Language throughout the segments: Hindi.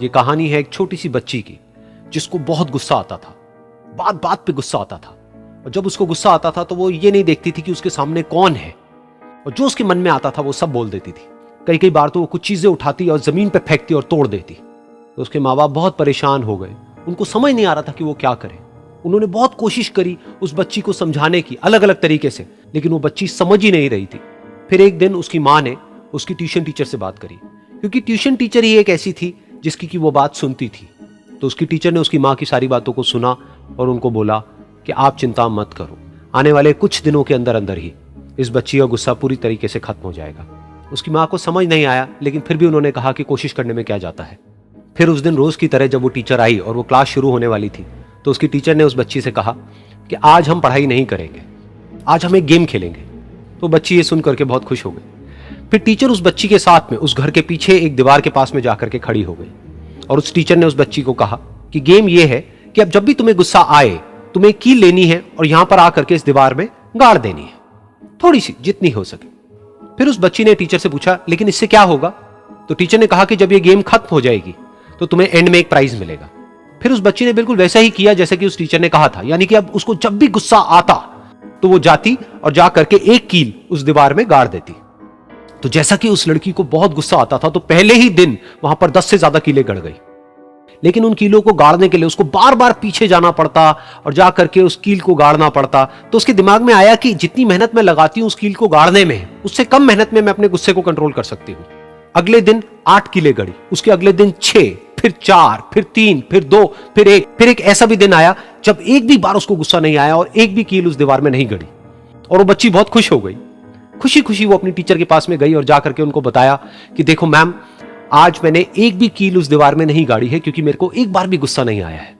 ये कहानी है एक छोटी सी बच्ची की जिसको बहुत गुस्सा आता था, बात बात पे गुस्सा आता था। और जब उसको गुस्सा आता था तो वो ये नहीं देखती थी कि उसके सामने कौन है, और जो उसके मन में आता था वो सब बोल देती थी। कई कई बार तो वो कुछ चीजें उठाती और जमीन पे फेंकती और तोड़ देती। तो उसके माँ बाप बहुत परेशान हो गए, उनको समझ नहीं आ रहा था कि वो क्या करें। उन्होंने बहुत कोशिश करी उस बच्ची को समझाने की अलग अलग तरीके से, लेकिन वो बच्ची समझ ही नहीं रही थी। फिर एक दिन उसकी माँ ने उसकी ट्यूशन टीचर से बात करी, क्योंकि ट्यूशन टीचर ही एक ऐसी थी जिसकी कि वो बात सुनती थी। तो उसकी टीचर ने उसकी माँ की सारी बातों को सुना और उनको बोला कि आप चिंता मत करो, आने वाले कुछ दिनों के अंदर अंदर ही इस बच्ची का गुस्सा पूरी तरीके से खत्म हो जाएगा। उसकी माँ को समझ नहीं आया, लेकिन फिर भी उन्होंने कहा कि कोशिश करने में क्या जाता है। फिर उस दिन रोज की तरह जब वो टीचर आई और वो क्लास शुरू होने वाली थी, तो उसकी टीचर ने उस बच्ची से कहा कि आज हम पढ़ाई नहीं करेंगे, आज हम एक गेम खेलेंगे। तो बच्ची ये सुन करके बहुत खुश हो गई। फिर टीचर उस बच्ची के साथ में उस घर के पीछे एक दीवार के पास में जाकर के खड़ी हो गई, और उस टीचर ने उस बच्ची को कहा कि गेम ये है कि अब जब भी तुम्हें गुस्सा आए, तुम्हें कील लेनी है और यहां पर आकर के इस दीवार में गाड़ देनी है, थोड़ी सी, जितनी हो सके। फिर उस बच्ची ने टीचर से पूछा, लेकिन इससे क्या होगा? तो टीचर ने कहा कि जब ये गेम खत्म हो जाएगी तो तुम्हें एंड में एक प्राइज मिलेगा। फिर उस बच्ची ने बिल्कुल वैसा ही किया जैसे कि उस टीचर ने कहा था, यानी कि अब उसको जब भी गुस्सा आता तो वो जाती और जा करके एक कील उस दीवार में गाड़ देती। तो जैसा कि उस लड़की को बहुत गुस्सा आता था, तो पहले ही दिन वहां पर 10 से ज्यादा कीलें गड़ गई। लेकिन उन कीलों को गाड़ने के लिए उसको बार बार पीछे जाना पड़ता और जा करके उस कील को गाड़ना पड़ता। तो उसके दिमाग में आया कि जितनी मेहनत मैं लगाती हूं उस कील को गाड़ने में, उससे कम मेहनत में मैं अपने गुस्से को कंट्रोल कर सकती हूं। अगले दिन 8 कीलें गड़ी, उसके अगले दिन 6, फिर 4, फिर 3, फिर 2, फिर 1। फिर एक ऐसा भी दिन आया जब एक भी बार उसको गुस्सा नहीं आया और एक भी कील उस दीवार में नहीं गड़ी, और वो बच्ची बहुत खुश हो गई। खुशी खुशी वो अपनी टीचर के पास में गई और जाकर के उनको बताया कि देखो मैम, आज मैंने एक भी कील उस दीवार में नहीं गाड़ी है, क्योंकि मेरे को एक बार भी गुस्सा नहीं आया है।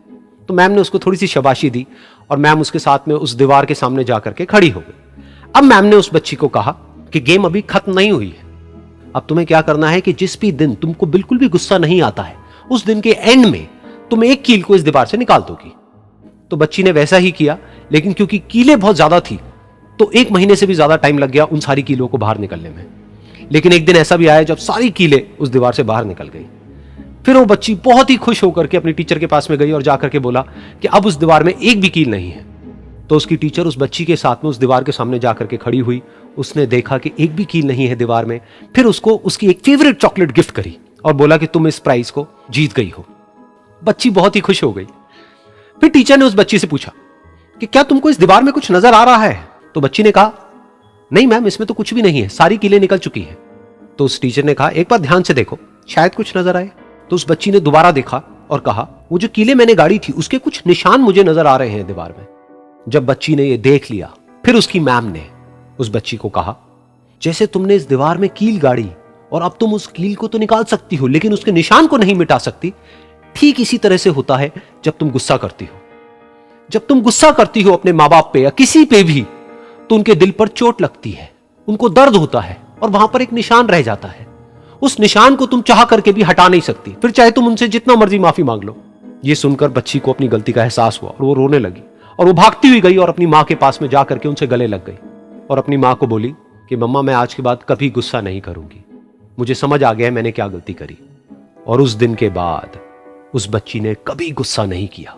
तो मैम ने उसको थोड़ी सी शाबाशी दी और मैम उसके साथ में उस दीवार के सामने जाकर के खड़ी हो गई। अब मैम ने उस बच्ची को कहा कि गेम अभी खत्म नहीं हुई है, अब तुम्हें क्या करना है कि जिस भी दिन तुमको बिल्कुल भी गुस्सा नहीं आता है, उस दिन के एंड में तुम एक कील को इस दीवार से निकाल दोगी। तो बच्ची ने वैसा ही किया, लेकिन क्योंकि कीलें बहुत ज्यादा थी तो 1 महीने से भी ज्यादा टाइम लग गया उन सारी कीलों को बाहर निकलने में। लेकिन एक दिन ऐसा भी आया जब सारी कीलें उस दीवार से बाहर निकल गई। फिर वो बच्ची बहुत ही खुश होकर के अपनी टीचर के पास में गई और जाकर के बोला कि अब उस दीवार में एक भी कील नहीं है। तो उसकी टीचर उस बच्ची के साथ में उस दीवार के सामने जाकर के खड़ी हुई, उसने देखा कि एक भी कील नहीं है दीवार में। फिर उसको उसकी एक फेवरेट चॉकलेट गिफ्ट करी और बोला कि तुम इस प्राइज को जीत गई हो। बच्ची बहुत ही खुश हो गई। फिर टीचर ने उस बच्ची से पूछा कि क्या तुमको इस दीवार में कुछ नजर आ रहा है? तो बच्ची ने कहा, नहीं मैम, इसमें तो कुछ भी नहीं है, सारी कीलें निकल चुकी हैं। तो उस टीचर ने कहा, एक बार ध्यान से देखो, शायद कुछ नजर आए। तो उस बच्ची ने दोबारा देखा और कहा, वो जो कीलें मैंने गाड़ी थी उसके कुछ निशान मुझे नजर आ रहे हैं दीवार में। जब बच्ची ने ये देख लिया, फिर उसकी मैम ने उस बच्ची को कहा, जैसे तुमने इस दीवार में कील गाड़ी और अब तुम उस कील को तो निकाल सकती हो लेकिन उसके निशान को नहीं मिटा सकती, ठीक इसी तरह से होता है जब तुम गुस्सा करती हो। जब तुम गुस्सा करती हो अपने माँ बाप पे या किसी पे भी, तो उनके दिल पर चोट लगती है, उनको दर्द होता है और वहां पर एक निशान रह जाता है। उस निशान को तुम चाह करके भी हटा नहीं सकती, फिर चाहे तुम उनसे जितना मर्जी माफी मांग लो। ये सुनकर बच्ची को अपनी गलती का एहसास हुआ और वो रोने लगी और वो भागती हुई गई और अपनी माँ के पास में जाकर के उनसे गले लग गई और अपनी माँ को बोली कि मम्मा, मैं आज के बाद कभी गुस्सा नहीं करूंगी, मुझे समझ आ गया है मैंने क्या गलती करी। और उस दिन के बाद उस बच्ची ने कभी गुस्सा नहीं किया।